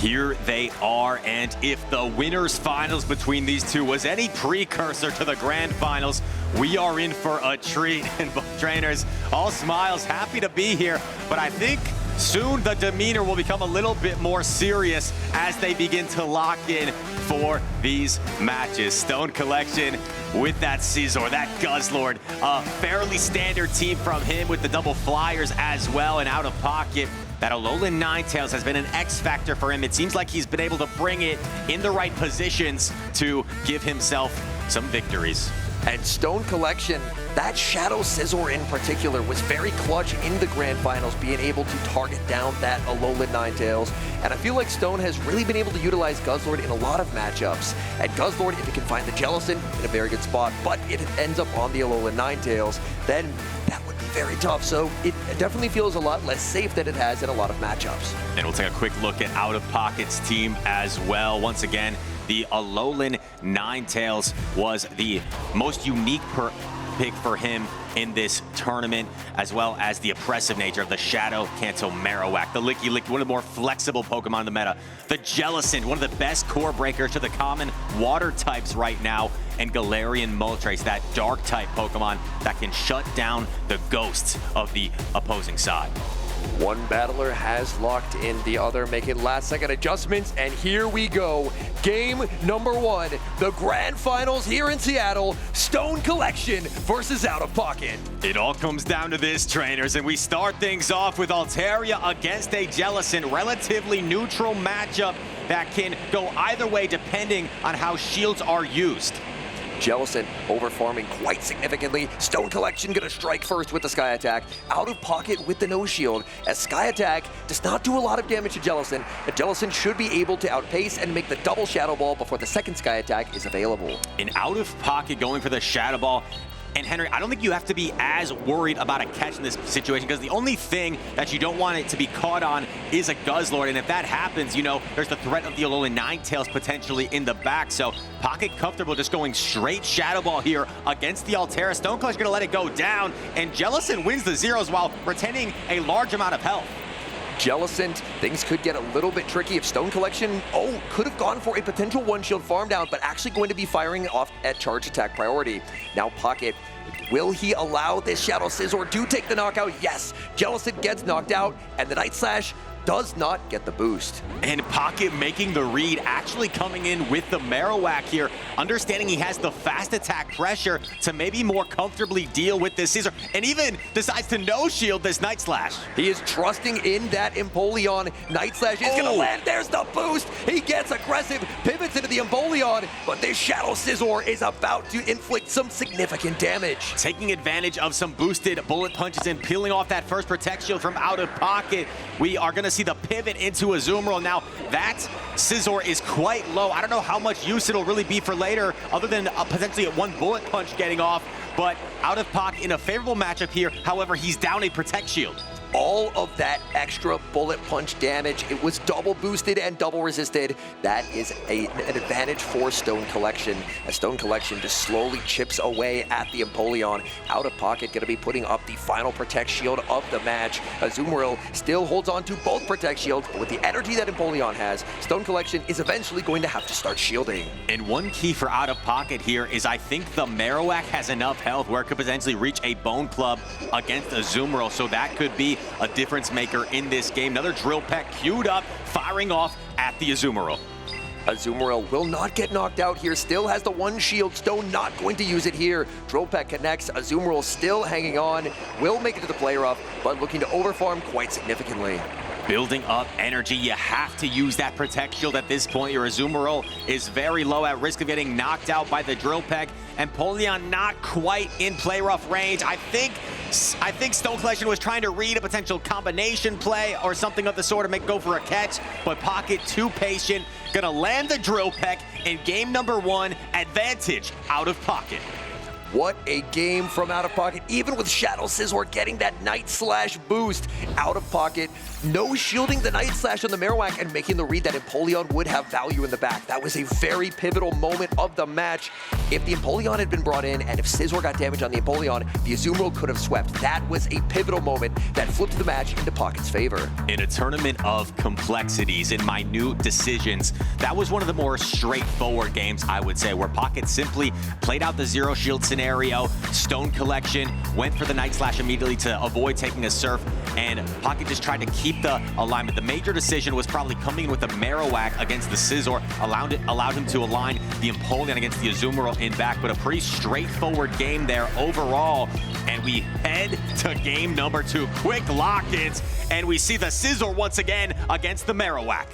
Here they are, and if the winners finals between these two was any precursor to the grand finals, we are in for a treat. And both trainers, all smiles, happy to be here, but I think soon the demeanor will become a little bit more serious as they begin to lock in for these matches. Stonecollection with that Scizor, that Guzzlord, a fairly standard team from him with the double flyers as well, and OutOfPoket. That Alolan Ninetales has been an X factor for him. It seems like he's been able to bring it in the right positions to give himself some victories. And Stonecollection, that Shadow Scizor in particular was very clutch in the grand finals, being able to target down that Alolan Ninetales. And I feel like Stone has really been able to utilize Guzzlord in a lot of matchups. And Guzzlord, if it can find the Jellicent, in a very good spot, but it ends up on the Alolan Ninetales, then that would be very tough. So it definitely feels a lot less safe than it has in a lot of matchups. And we'll take a quick look at OutOfPoket's team as well. Once again, the Alolan Ninetales was the most unique pick for him in this tournament, as well as the oppressive nature of the Shadow Kanto Marowak, the Licky Licky, one of the more flexible Pokemon in the meta, the Jellicent, one of the best core breakers to the common water types right now, and Galarian Moltres, that dark type Pokemon that can shut down the ghosts of the opposing side. One battler has locked in, the other making last-second adjustments, and here we go. Game number one, the grand finals here in Seattle, Stonecollection versus OutOfPoket. It all comes down to this, trainers, and we start things off with Altaria against a Jellicent, relatively neutral matchup that can go either way depending on how shields are used. Jellicent overfarming quite significantly. Stonecollection gonna strike first with the Sky Attack. OutOfPoket with the no shield, as Sky Attack does not do a lot of damage to Jellicent, but Jellicent should be able to outpace and make the double Shadow Ball before the second Sky Attack is available. In OutOfPoket going for the Shadow Ball, and Henry, I don't think you have to be as worried about a catch in this situation, because the only thing that you don't want it to be caught on is a Guzzlord, and if that happens, you know, there's the threat of the Alolan Ninetales potentially in the back, so Pocket comfortable just going straight Shadow Ball here against the Altaria. Stonecollection's gonna let it go down, and Jellicent wins the zeros while retaining a large amount of health. Jellicent, things could get a little bit tricky if Stonecollection, could have gone for a potential one-shield farm down, but actually going to be firing off at charge attack priority. Now Pocket, will he allow this Shadow Scizor to take the knockout? Yes, Jellicent gets knocked out, and the Night Slash does not get the boost. And Pocket making the read, actually coming in with the Marowak here, understanding he has the fast attack pressure to maybe more comfortably deal with this Scizor, and even decides to no-shield this Night Slash. He is trusting in that Empoleon. Night Slash is gonna land, there's the boost! He gets aggressive, pivots into the Empoleon, but this Shadow Scizor is about to inflict some significant damage. Taking advantage of some boosted bullet punches and peeling off that first Protect Shield from OutOfPoket, we are gonna see the pivot into Azumarill. Now, that Scizor is quite low. I don't know how much use it'll really be for later, other than potentially a one bullet punch getting off, but OutOfPoket in a favorable matchup here. However, he's down a Protect Shield. All of that extra bullet punch damage, it was double boosted and double resisted. That is an advantage for Stonecollection, as Stonecollection just slowly chips away at the Empoleon. OutOfPoket gonna be putting up the final Protect Shield of the match. Azumarill still holds on to both Protect Shields, but with the energy that Empoleon has, Stonecollection is eventually going to have to start shielding. And one key for OutOfPoket here is I think the Marowak has enough health where it could potentially reach a Bone Club against Azumarill, so that could be a difference maker in this game. Another Drill Peck queued up, firing off at the Azumarill. Azumarill will not get knocked out here, still has the one shield. Stone not going to use it here. Drill Peck connects, Azumarill still hanging on, will make it to the play rough, but looking to overfarm quite significantly. Building up energy, you have to use that Protect Shield at this point. Your Azumarill is very low, at risk of getting knocked out by the Drill Peck. Empoleon not quite in play rough range. I think Stonecollection was trying to read a potential combination play or something of the sort to go for a catch, but Pocket too patient. Gonna land the Drill Peck in game number one, advantage OutOfPoket. What a game from Out of Pocket. Even with Shadow Scizor getting that Night Slash boost, Out of Pocket, no shielding the Night Slash on the Marowak and making the read that Empoleon would have value in the back. That was a very pivotal moment of the match. If the Empoleon had been brought in and if Scizor got damage on the Empoleon, the Azumarill could have swept. That was a pivotal moment that flipped the match into Pocket's favor. In a tournament of complexities and minute decisions, that was one of the more straightforward games, I would say, where Pocket simply played out the zero shield scenario. Stone Collection went for the Night Slash immediately to avoid taking a Surf, and Pocket just tried to keep the alignment. The major decision was probably coming in with the Marowak against the Scizor, allowed him to align the Empoleon against the Azumarill in back, but a pretty straightforward game there overall. And we head to game number 2. Quick lock-ins, and we see the Scizor once again against the Marowak.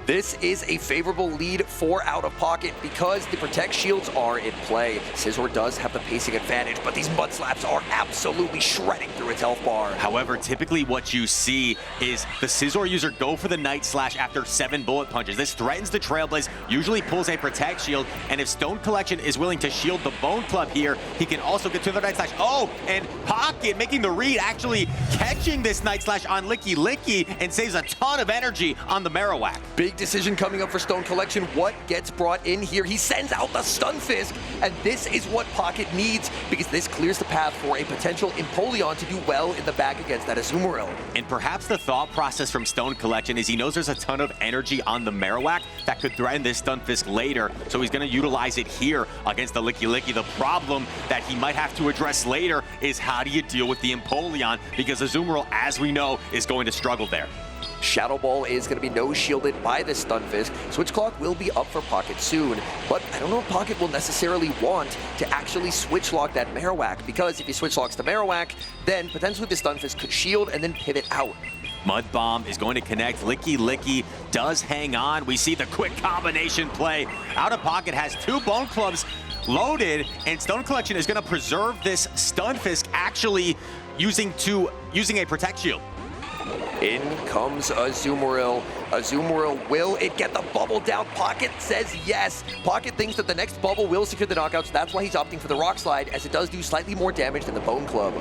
This is a favorable lead for Out of Pocket because the Protect Shields are in play. Scizor does have the pacing advantage, but these Mud Slaps are absolutely shredding through its health bar. However, typically what you see is the Scizor user go for the Night Slash after 7 bullet punches. This threatens the Trailblaze, usually pulls a Protect Shield, and if Stone Collection is willing to shield the Bone Club here, he can also get to the Night Slash. Oh, and Pocket making the read, actually catching this Night Slash on Licky Licky and saves a ton of energy on the Marowak. Big decision coming up for Stone Collection. What gets brought in here? He sends out the Stunfisk, and this is what Pocket needs because this clears the path for a potential Empoleon to do well in the back against that Azumarill. And perhaps the thought process from Stone Collection is he knows there's a ton of energy on the Marowak that could threaten this Stunfisk later, so he's going to utilize it here against the Licky Licky. The problem that he might have to address later is how do you deal with the Empoleon, because Azumarill, as we know, is going to struggle there. Shadow Ball is going to be no shielded by the Stunfisk. Switch Clock will be up for Pocket soon, but I don't know if Pocket will necessarily want to actually Switch Lock that Marowak, because if he Switch Locks the Marowak, then potentially the Stunfisk could shield and then pivot out. Mud Bomb is going to connect. Licky Licky does hang on. We see the quick combination play. Out of Pocket has 2 Bone Clubs loaded, and Stone Collection is going to preserve this Stunfisk, actually using a Protect Shield. In comes Azumarill. Azumarill, will it get the bubble down? Pocket says yes. Pocket thinks that the next bubble will secure the knockouts. That's why he's opting for the Rock Slide, as it does do slightly more damage than the Bone Club.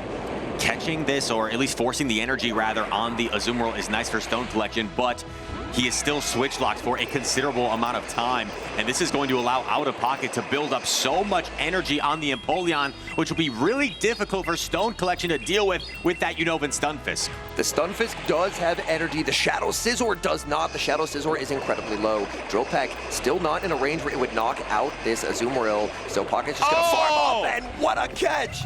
Catching this, or at least forcing the energy rather, on the Azumarill is nice for Stone Collection, but he is still switch locked for a considerable amount of time, and this is going to allow Out of Pocket to build up so much energy on the Empoleon, which will be really difficult for Stone Collection to deal with that Unova Stunfisk. The Stunfisk does have energy. The Shadow Scizor does not. The Shadow Scizor is incredibly low. Drill Peck still not in a range where it would knock out this Azumarill, so Pocket's just going to farm off, and what a catch!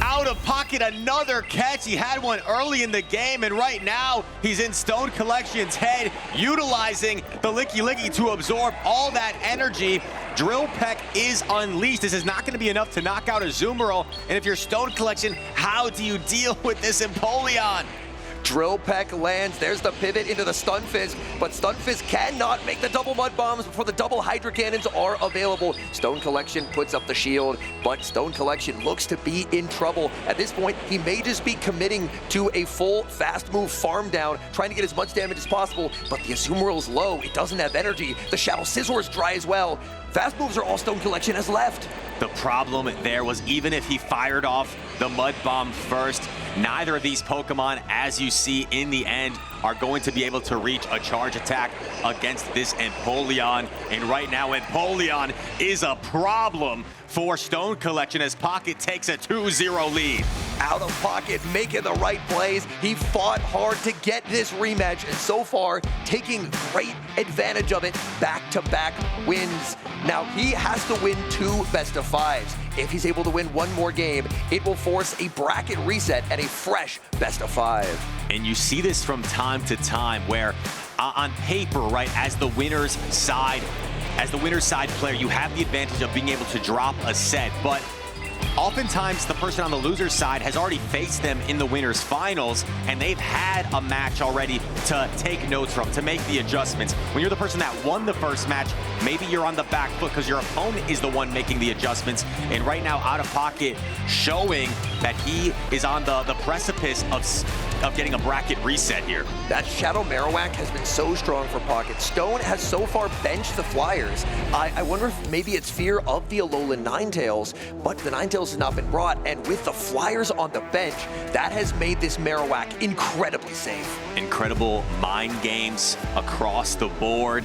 Out of Pocket, another catch. He had one early in the game, and right now he's in Stone Collection's head, utilizing the Licky Licky to absorb all that energy. Drill Peck is unleashed. This is not going to be enough to knock out Azumarill, and if you're Stone Collection, how do you deal with this Empoleon? Drill Peck lands. There's the pivot into the Stunfisk, but Stunfisk cannot make the double Mud Bombs before the double Hydro Cannons are available. Stone Collection puts up the shield, but Stone Collection looks to be in trouble. At this point, he may just be committing to a full fast move farm down, trying to get as much damage as possible, but the Azumarill's low. It doesn't have energy. The Shadow Scizor is dry as well. Fast moves are all Stone Collection has left. The problem there was even if he fired off the Mud Bomb first, neither of these Pokemon, as you see in the end, are going to be able to reach a charge attack against this Empoleon. And right now, Empoleon is a problem for Stone Collection as Pocket takes a 2-0 lead. Out of Pocket making the right plays. He fought hard to get this rematch, and so far taking great advantage of it. Back-to-back wins. Now he has to win 2 best-of-5s. If he's able to win 1 more game, it will force a bracket reset and a fresh best-of-5. And you see this from time to time where on paper, right, as the winner's side player, you have the advantage of being able to drop a set, but oftentimes the person on the loser's side has already faced them in the winner's finals, and they've had a match already to take notes from, to make the adjustments. When you're the person that won the first match, maybe you're on the back foot because your opponent is the one making the adjustments. And right now, Out of Pocket showing that he is on the precipice of getting a bracket reset here. That Shadow Marowak has been so strong for Pocket. Stone has so far benched the Flyers. I wonder if maybe it's fear of the Alolan Ninetales, but the Ninetales has not been brought, and with the Flyers on the bench, that has made this Marowak incredibly safe. Incredible mind games across the board.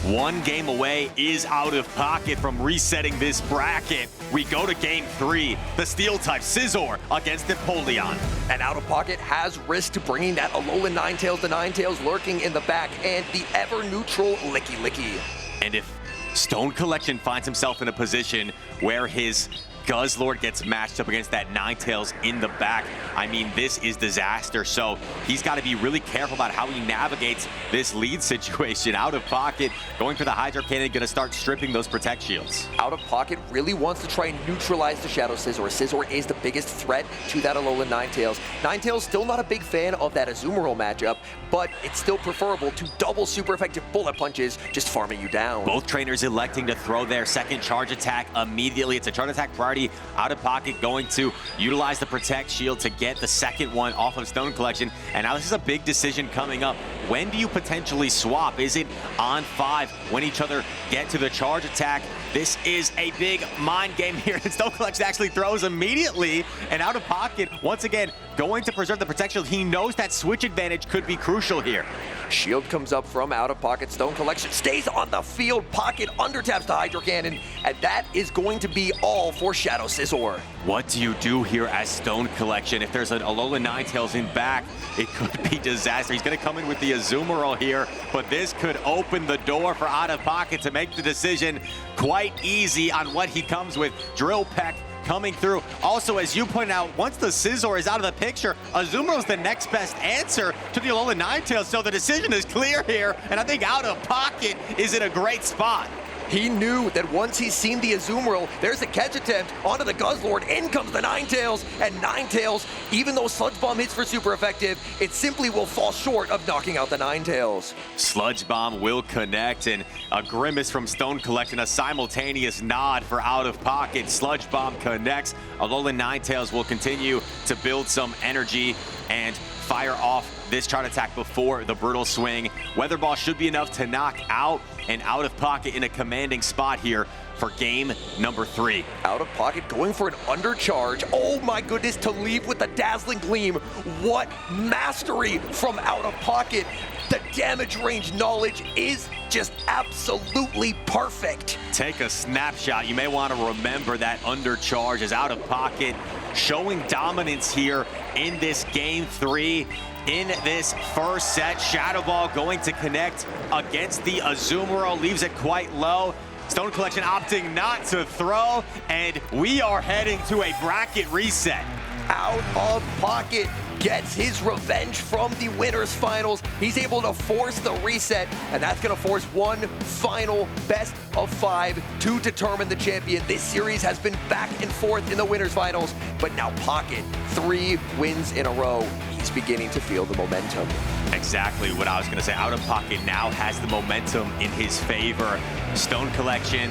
One game away is OutOfPoket from resetting this bracket. We go to game 3, the Steel-type Scizor against Empoleon. And OutOfPoket has risked bringing that Alolan Ninetales, the Ninetales lurking in the back, and the ever-neutral Licky Licky. And if Stonecollection finds himself in a position where his Guzzlord gets matched up against that Ninetales in the back, I mean, this is disaster. So he's got to be really careful about how he navigates this lead situation. OutOfPoket going for the Hydro Cannon, going to start stripping those Protect Shields. OutOfPoket really wants to try and neutralize the Shadow Scizor. Scizor is the biggest threat to that Alolan Ninetales. Ninetales still not a big fan of that Azumarill matchup, but it's still preferable to double super effective bullet punches, just farming you down. Both trainers electing to throw their second charge attack immediately. It's a charge attack priority. OutOfPoket going to utilize the Protect Shield to get the second one off of Stonecollection. And now this is a big decision coming up. When do you potentially swap? Is it on 5 when each other get to the charge attack? This is a big mind game here. And Stonecollection actually throws immediately. And OutOfPoket, once again, going to preserve the Protect Shield. He knows that switch advantage could be crucial here. Shield comes up from OutOfPoket. Stonecollection stays on the field. Pocket undertaps the Hydro Cannon, and that is going to be all for Shadow Scizor. What do you do here as Stonecollection? If there's an Alolan Ninetales in back, it could be disaster. He's going to come in with the Azumarill here, but this could open the door for OutOfPoket to make the decision quite easy on what he comes with. Drill Peck coming through. Also, as you pointed out, once the Scizor is out of the picture, Azumarill's the next best answer to the Alolan Ninetales, so the decision is clear here, and I think OutOfPoket is in a great spot. He knew that once he's seen the Azumarill, there's a catch attempt onto the Guzzlord. In comes the Ninetales, and Ninetales, even though Sludge Bomb hits for super effective, it simply will fall short of knocking out the Ninetales. Sludge Bomb will connect, and a grimace from Stonecollection, a simultaneous nod for OutOfPoket. Sludge Bomb connects. Alolan Ninetales will continue to build some energy and fire off this charge attack before the Brutal Swing. Weather Ball should be enough to knock out, and OutOfPoket in a commanding spot here for game number 3. OutOfPoket going for an undercharge. Oh my goodness, to leave with the Dazzling Gleam. What mastery from OutOfPoket. The damage range knowledge is just absolutely perfect. Take a snapshot. You may want to remember that undercharge as OutOfPoket showing dominance here in this game 3. In this first set, Shadow Ball going to connect against the Azumarill, leaves it quite low. Stonecollection opting not to throw, and we are heading to a bracket reset. OutOfPoket gets his revenge from the winners finals. He's able to force the reset, and that's going to force one final best of 5 to determine the champion. This series has been back and forth in the winners finals, but now Pocket, 3 wins in a row. He's beginning to feel the momentum. Exactly what I was going to say. OutOfPoket now has the momentum in his favor. Stonecollection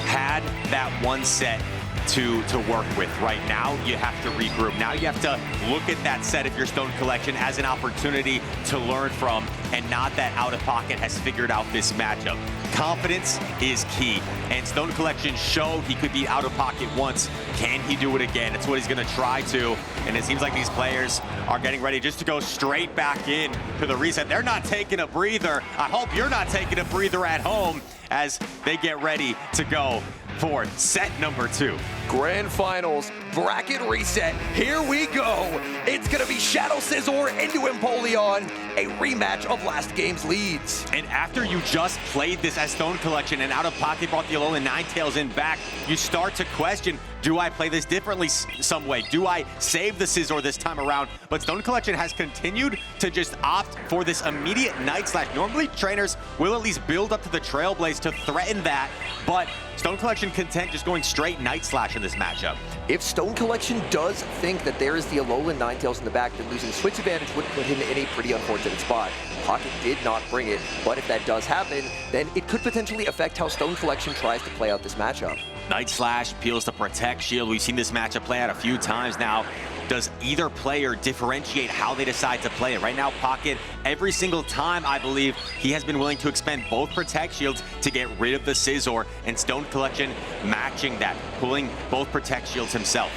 had that one set to work with. Right now, you have to regroup. Now you have to look at that set if you're Stonecollection as an opportunity to learn from, and not that OutOfPoket has figured out this matchup. Confidence is key, and Stonecollection showed he could beat OutOfPoket once. Can he do it again? That's what he's going to try to, and it seems like these players are getting ready just to go straight back in to the reset. They're not taking a breather. I hope you're not taking a breather at home as they get ready to go for set number 2. Grand Finals, bracket reset, here we go. It's gonna be Shadow Scizor into Empoleon, a rematch of last game's leads. And after you just played this as Stonecollection and OutOfPoket brought the Alolan Ninetales in back, you start to question, do I play this differently some way? Do I save the Scizor this time around? But Stonecollection has continued to just opt for this immediate Night Slash. Normally, trainers will at least build up to the Trailblaze to threaten that, but Stonecollection content just going straight Night Slash in this matchup. If Stonecollection does think that there is the Alolan Ninetales in the back, then losing switch advantage would put him in a pretty unfortunate spot. Pocket did not bring it, but if that does happen, then it could potentially affect how Stonecollection tries to play out this matchup. Night Slash peels the Protect Shield. We've seen this matchup play out a few times now. does either player differentiate how they decide to play it? Right now, Pocket, every single time, I believe, he has been willing to expend both Protect Shields to get rid of the Scizor, and Stonecollection matching that, pulling both Protect Shields himself.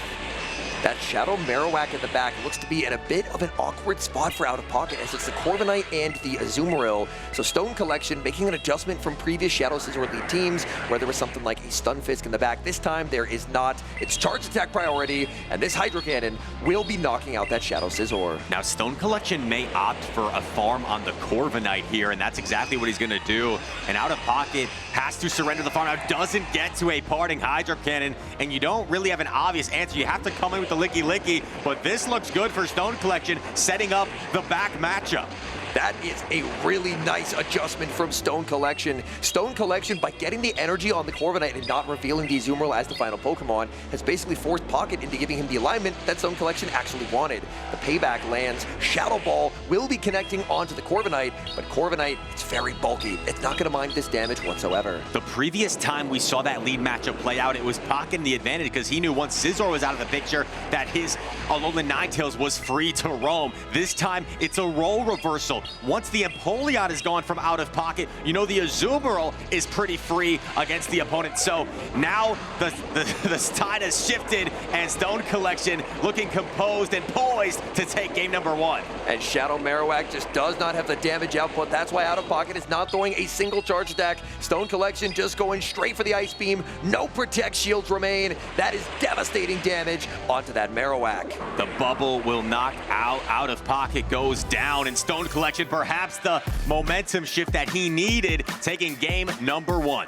That Shadow Marowak at the back looks to be in a bit of an awkward spot for OutOfPoket, as it's the Corviknight and the Azumarill. So Stonecollection making an adjustment from previous Shadow Scizor lead teams, where there was something like a Stunfisk in the back. This time there is not. It's charge attack priority, and this Hydro Cannon will be knocking out that Shadow Scizor. Now Stonecollection may opt for a farm on the Corviknight here, and that's exactly what he's going to do. And OutOfPoket has to surrender the farm. Now doesn't get to a parting Hydro Cannon, and you don't really have an obvious answer. You have to come in with the Licky Licky, but this looks good for Stonecollection, setting up the back matchup. That is a really nice adjustment from Stonecollection. Stonecollection, by getting the energy on the Corviknight and not revealing the Azumarill as the final Pokemon, has basically forced Pocket into giving him the alignment that Stonecollection actually wanted. The payback lands. Shadow Ball will be connecting onto the Corviknight, but Corviknight, it's very bulky. It's not going to mind this damage whatsoever. The previous time we saw that lead matchup play out, it was Pocket in the advantage because he knew once Scizor was out of the picture that his Alolan Ninetales was free to roam. This time, it's a role reversal. Once the Empoleon is gone from OutOfPoket, you know the Azumarill is pretty free against the opponent. So now the tide has shifted, and Stonecollection looking composed and poised to take game number 1. And Shadow Marowak just does not have the damage output. That's why OutOfPoket is not throwing a single charge attack. Stonecollection just going straight for the Ice Beam. No Protect Shields remain. That is devastating damage onto that Marowak. The bubble will knock out OutOfPoket, goes down, and Stonecollection perhaps the momentum shift that he needed, taking game number 1.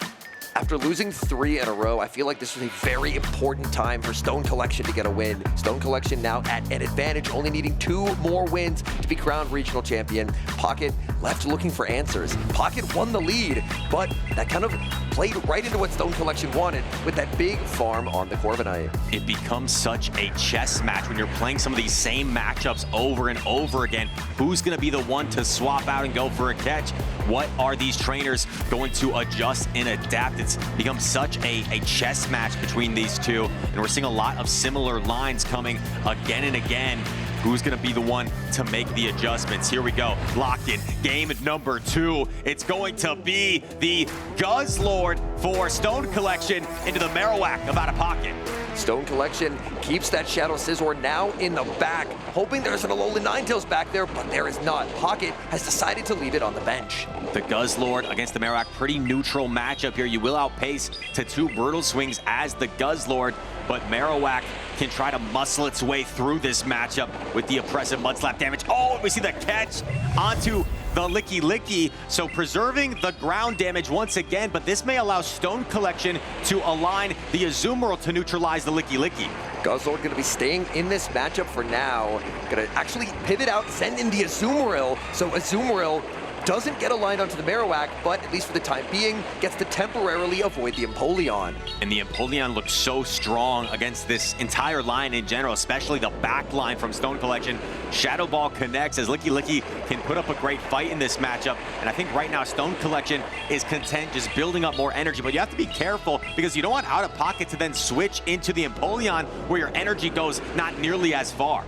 After losing 3 in a row, I feel like this was a very important time for Stonecollection to get a win. Stonecollection now at an advantage, only needing 2 more wins to be crowned regional champion. Pocket left looking for answers. Pocket won the lead, but that kind of played right into what Stonecollection wanted with that big farm on the Corviknight. It becomes such a chess match when you're playing some of these same matchups over and over again. Who's going to be the one to swap out and go for a catch? What are these trainers going to adjust and adapt? It's become such a chess match between these two, and we're seeing a lot of similar lines coming again and again. Who's going to be the one to make the adjustments? Here we go. Locked in. Game number 2. It's going to be the Guzzlord for Stonecollection into the Marowak of OutOfPoket. Stonecollection keeps that Shadow Scizor now in the back, hoping there's an Alolan Ninetales back there, but there is not. Pocket has decided to leave it on the bench. The Guzzlord against the Marowak, pretty neutral matchup here. You will outpace to 2 Brutal Swings as the Guzzlord, but Marowak can try to muscle its way through this matchup with the oppressive Mud Slap damage. Oh, we see the catch onto the Licky Licky, so preserving the ground damage once again, but this may allow Stonecollection to align the Azumarill to neutralize the Licky Licky. Guzzlord going to be staying in this matchup for now. Going to actually pivot out, send in the Azumarill, so Azumarill doesn't get aligned onto the Marowak, but at least for the time being, gets to temporarily avoid the Empoleon. And the Empoleon looks so strong against this entire line in general, especially the back line from Stonecollection. Shadow Ball connects as Licky Licky can put up a great fight in this matchup. And I think right now Stonecollection is content just building up more energy, but you have to be careful because you don't want OutOfPoket to then switch into the Empoleon where your energy goes not nearly as far.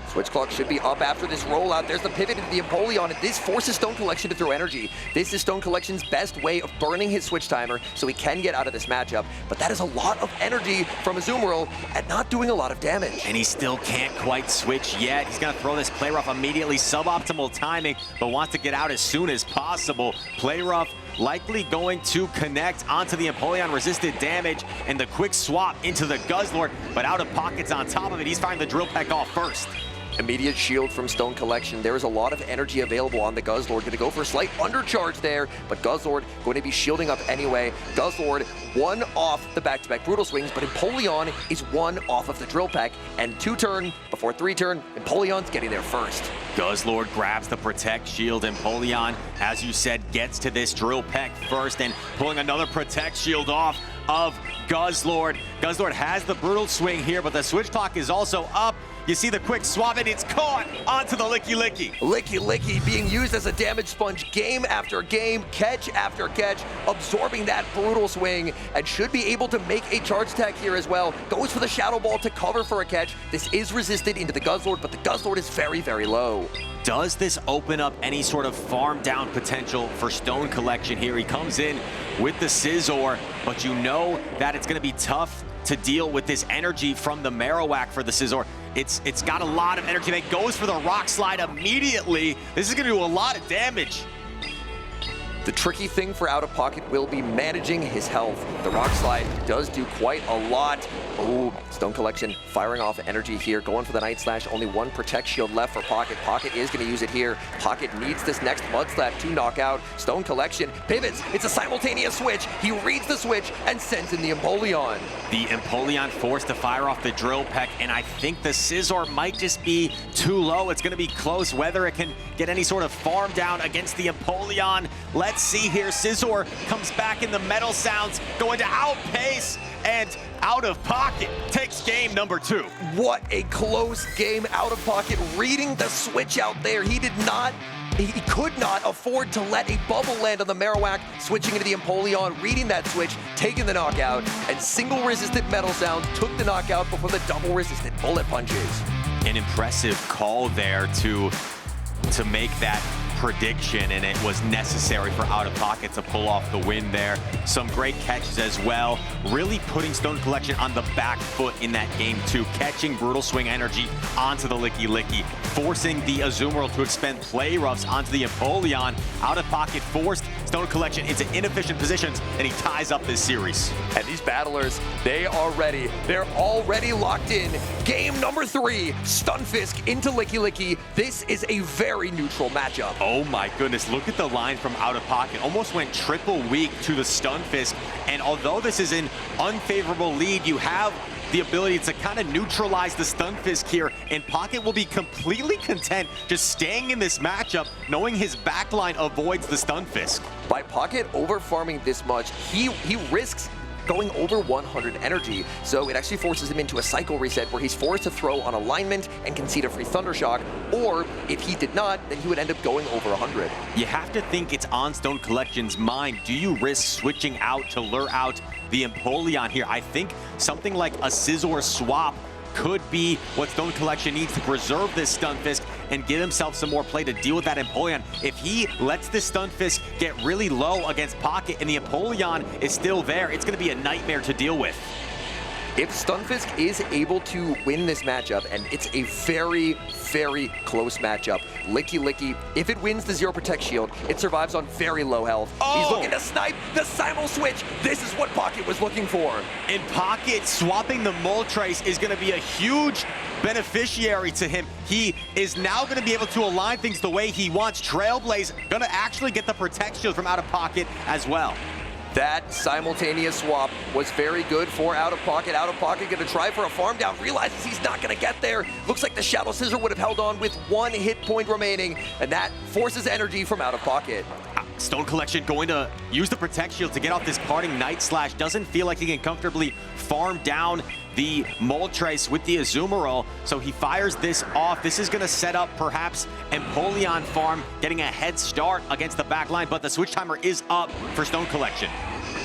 Switch clock should be up after this rollout. There's the pivot into the Empoleon, and this forces Stonecollection to throw energy. This is Stonecollection's best way of burning his switch timer so he can get out of this matchup. But that is a lot of energy from Azumarill and not doing a lot of damage. And he still can't quite switch yet. He's going to throw this Play Rough immediately. Suboptimal timing, but wants to get out as soon as possible. Play Rough likely going to connect onto the Empoleon, resisted damage, and the quick swap into the Guzzlord, but OutOfPoket's on top of it. He's firing the Drill Peck off first. Immediate shield from Stonecollection. There is a lot of energy available on the Guzzlord. Going to go for a slight undercharge there, but Guzzlord going to be shielding up anyway. Guzzlord 1 off the back-to-back Brutal Swings, but Empoleon is 1 off of the Drill Peck, and 2 turn before 3 turn, Empoleon's getting there first. Guzzlord grabs the Protect Shield. Empoleon, as you said, gets to this Drill Peck first, and pulling another Protect Shield off of Guzzlord. Guzzlord has the Brutal Swing here, but the switch clock is also up. You see the quick swap, and it's caught onto the Licky Licky. Licky Licky being used as a damage sponge game after game, catch after catch, absorbing that brutal swing, and should be able to make a charge attack here as well. Goes for the Shadow Ball to cover for a catch. This is resisted into the Guzzlord, but the Guzzlord is very, very low. Does this open up any sort of farm down potential for Stone Collection here? He comes in with the Scizor, but you know that it's going to be tough to deal with this energy from the Marowak for the Scizor. It's got a lot of energy. That goes for the Rock Slide immediately. This is going to do a lot of damage. The tricky thing for OutOfPoket will be managing his health. The Rock Slide does do quite a lot. Oh, Stone Collection firing off energy here, going for the Night Slash. Only one Protect Shield left for Pocket. Pocket is going to use it here. Pocket needs this next Mud Slap to knock out. Stone Collection pivots. It's a simultaneous switch. He reads the switch and sends in the Empoleon. The Empoleon forced to fire off the Drill Peck, and I think the Scizor might just be too low. It's going to be close whether it can get any sort of farm down against the Empoleon. Let's see here. Scizor comes back in the Metal Sounds, going to outpace, and OutOfPoket takes game number 2. What a close game. OutOfPoket reading the switch out there. He could not afford to let a bubble land on the Marowak, switching into the Empoleon, reading that switch, taking the knockout, and single resistant Metal Sound took the knockout before the double resistant Bullet Punches. An impressive call there to make that prediction, and it was necessary for OutOfPoket to pull off the win there. Some great catches as well, really putting Stone Collection on the back foot in that game too, catching Brutal Swing energy onto the Licky Licky, forcing the Azumarill to expend play roughs onto the Empoleon. OutOfPoket forced Stone Collection into inefficient positions, and he ties up this series. And these battlers, they are ready. They're already locked in. Game number 3, Stunfisk into Licky Licky. This is a very neutral matchup. Oh my goodness, look at the line from OutOfPoket. Almost went triple weak to the Stunfisk. And although this is an unfavorable lead, you have the ability to kind of neutralize the Stunfisk here, and Pocket will be completely content just staying in this matchup, knowing his backline avoids the Stunfisk. By Pocket over farming this much, he risks going over 100 energy, so it actually forces him into a cycle reset where he's forced to throw on alignment and concede a free Thundershock, or if he did not, then he would end up going over 100. You have to think it's on Stone Collection's mind. Do you risk switching out to lure out the Empoleon here? I think something like a Scizor swap could be what Stone Collection needs to preserve this Stunfisk and give himself some more play to deal with that Empoleon. If he lets this Stunfisk get really low against Pocket and the Empoleon is still there, it's going to be a nightmare to deal with. If Stunfisk is able to win this matchup, and it's a very, very close matchup, Licky Licky, if it wins the Zero Protect Shield, it survives on very low health. Oh. He's looking to snipe the Simul Switch. This is what Pocket was looking for. In Pocket, swapping the Moltres is going to be a huge beneficiary to him. He is now going to be able to align things the way he wants. Trailblaze going to actually get the Protect Shield from OutOfPoket as well. That simultaneous swap was very good for OutOfPoket. OutOfPoket going to try for a farm down, realizes he's not going to get there. Looks like the Shadow Scissor would have held on with 1 hit point remaining, and that forces energy from OutOfPoket. Stone Collection going to use the Protect Shield to get off this parting Night Slash. Doesn't feel like he can comfortably farm down the Moltres with the Azumarill, so he fires this off. This is going to set up perhaps Empoleon farm, getting a head start against the back line, but the switch timer is up for Stone Collection.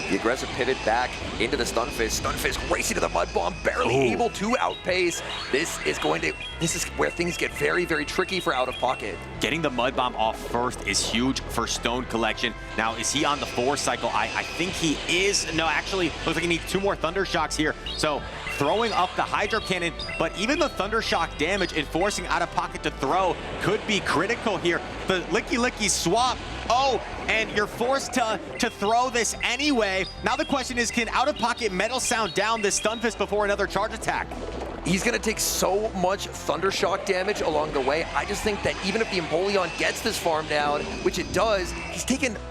The aggressive pivot back into the Stunfisk. Stunfisk racing to the Mud Bomb, barely able to outpace. This is where things get very, very tricky for OutOfPoket. Getting the Mud Bomb off first is huge for Stone Collection. Now, is he on the 4 cycle? I think he is. No, actually, looks like he needs 2 more Thunder Shocks here. So throwing up the Hydro Cannon, but even the Thunder Shock damage and forcing OutOfPoket to throw could be critical here. The Licky Licky swap. Oh, and you're forced to throw this anyway. Now the question is, can OutOfPoket Metal Sound down this Stunfisk before another charge attack? He's going to take so much Thunder Shock damage along the way. I just think that even if the Empoleon gets this farm down, which it does,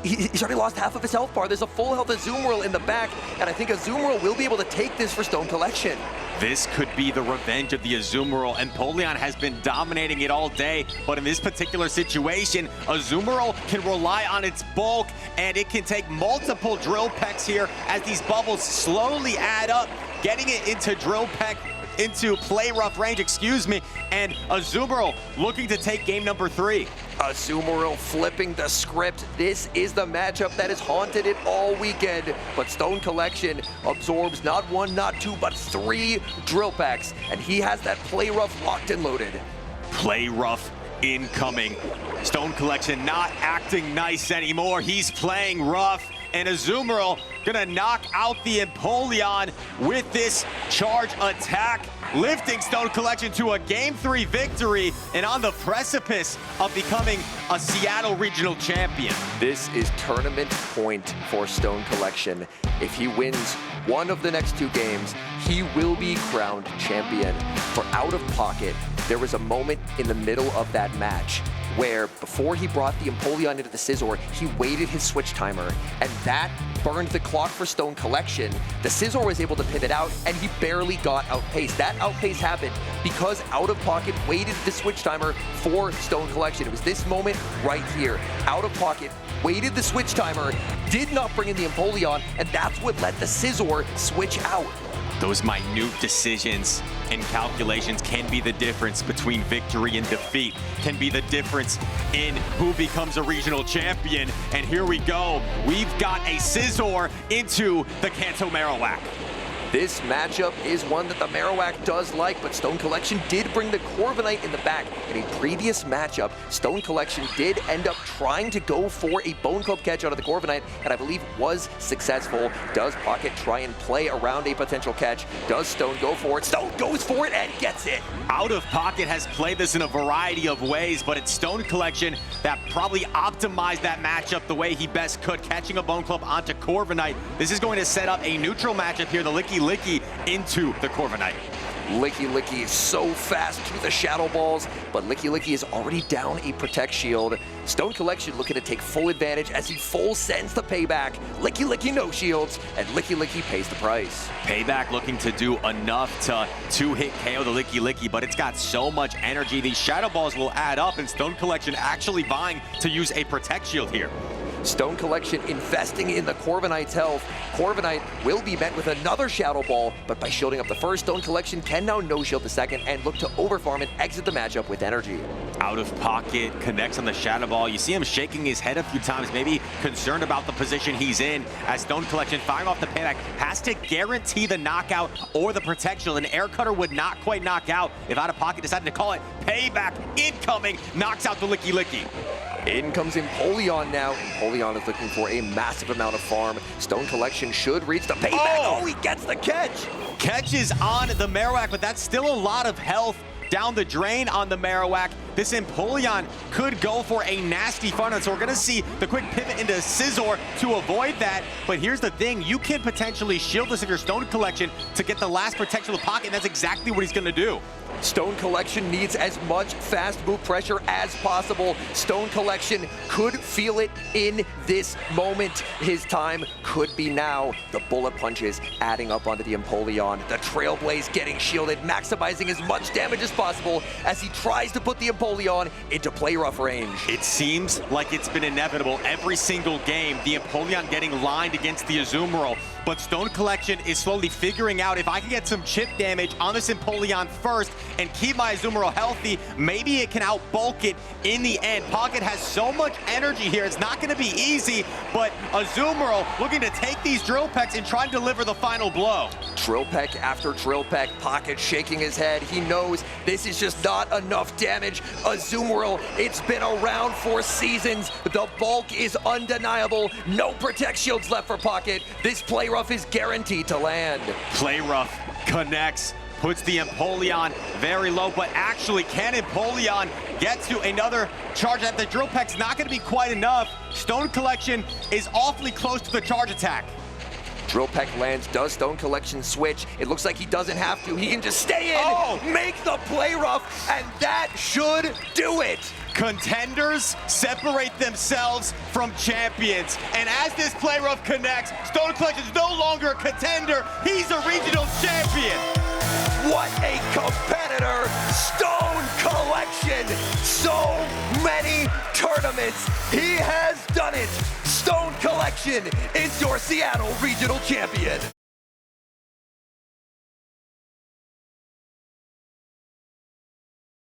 he's already lost half of his health bar. There's a full health Azumarill in the back, and I think Azumarill will be able to take this for Stone Collection. This could be the revenge of the Azumarill. Empoleon has been dominating it all day, but in this particular situation, Azumarill can rely on its bulk, and it can take multiple Drill Pecks here as these bubbles slowly add up, getting it into Drill Peck into play rough range, excuse me, and Azumarill looking to take game number 3. Azumarill flipping the script. This is the matchup that has haunted it all weekend. But Stone Collection absorbs not 1, not 2, but 3 drill packs. And he has that play rough locked and loaded. Play rough incoming. Stone Collection not acting nice anymore. He's playing rough. And Azumarill gonna knock out the Empoleon with this charge attack, lifting Stone Collection to a Game 3 victory and on the precipice of becoming a Seattle Regional Champion. This is tournament point for Stone Collection. If he wins one of the next 2 games, he will be crowned champion. For OutOfPoket, there was a moment in the middle of that match where before he brought the Empoleon into the Scizor, he waited his switch timer, and that burned the clock for Stone Collection. The Scizor was able to pivot out, and he barely got outpaced. That outpace happened because OutOfPoket waited the switch timer for Stone Collection. It was this moment right here. OutOfPoket waited the switch timer, did not bring in the Empoleon, and that's what let the Scizor switch out. Those minute decisions and calculations can be the difference between victory and defeat, can be the difference in who becomes a regional champion. And here we go. We've got a Scizor into the Kanto Marowak. This matchup is one that the Marowak does like, but Stone Collection did bring the Corviknight in the back. In a previous matchup, Stone Collection did end up trying to go for a Bone Club catch out of the Corviknight, and I believe was successful. Does Pocket try and play around a potential catch? Does Stone go for it? Stone goes for it and gets it! OutOfPoket has played this in a variety of ways, but it's Stone Collection that probably optimized that matchup the way he best could, catching a Bone Club onto Corviknight. This is going to set up a neutral matchup here, the Licky into the Corviknight. Licky is so fast to the Shadow Balls, but Licky is already down a Protect Shield. Stone Collection looking to take full advantage as he full sends the Payback. Licky no shields, and Licky pays the price. Payback looking to do enough to two-hit KO the Licky, but it's got so much energy. These Shadow Balls will add up, and Stone Collection actually vying to use a Protect Shield here. Stone Collection investing in the Corviknight's health. Corviknight will be met with another Shadow Ball, but by shielding up the first, Stone Collection can now no-shield the second and look to overfarm and exit the matchup with energy. OutOfPoket connects on the Shadow Ball. You see him shaking his head a few times, maybe concerned about the position he's in, as Stone Collection firing off the Payback has to guarantee the knockout or the Protect Shield. An Air Cutter would not quite knock out if OutOfPoket decided to call it. Payback incoming, knocks out the Licky. In comes Empoleon now. Empoleon is looking for a massive amount of farm. Stone Collection should reach the Payback. Oh, he gets the catch! Catch is on the Marowak, but that's still a lot of health down the drain on the Marowak. This Empoleon could go for a nasty fun, so we're gonna see the quick pivot into Scizor to avoid that. But here's the thing, you can potentially shield this if you're Stone Collection to get the last protection of the Pocket, and that's exactly what he's gonna do. Stone Collection needs as much fast move pressure as possible. Stone Collection could feel it in this moment. His time could be now. The bullet punches adding up onto the Empoleon. The Trailblaze getting shielded, maximizing as much damage as possible as he tries to put the Empoleon into play rough range. It seems like it's been inevitable every single game, the Empoleon getting lined against the Azumarill. But Stone Collection is slowly figuring out, if I can get some chip damage on this Empoleon first and keep my Azumarill healthy, maybe it can outbulk it in the end. Pocket has so much energy here, it's not gonna be easy, but Azumarill looking to take these Drill Pecks and try and deliver the final blow. Drill Peck after Drill Peck, Pocket shaking his head. He knows this is just not enough damage. Azumarill, it's been around for seasons. The bulk is undeniable. No Protect Shields left for Pocket. This play rough is guaranteed to land. Play rough connects, puts the Empoleon very low, but actually can Empoleon get to another charge that the Drill Peck's not gonna be quite enough. Stone Collection is awfully close to the charge attack. Drill Peck lands. Does Stone Collection switch? It looks like he doesn't have to. He can just stay in, make the play rough, and that should do it. Contenders separate themselves from champions. And as this play rough connects, Stone Collection's no longer a contender. He's a regional champion. What a competitor, Stone Collection. So many tournaments. He has done it. Stone Collection is your Seattle Regional Champion.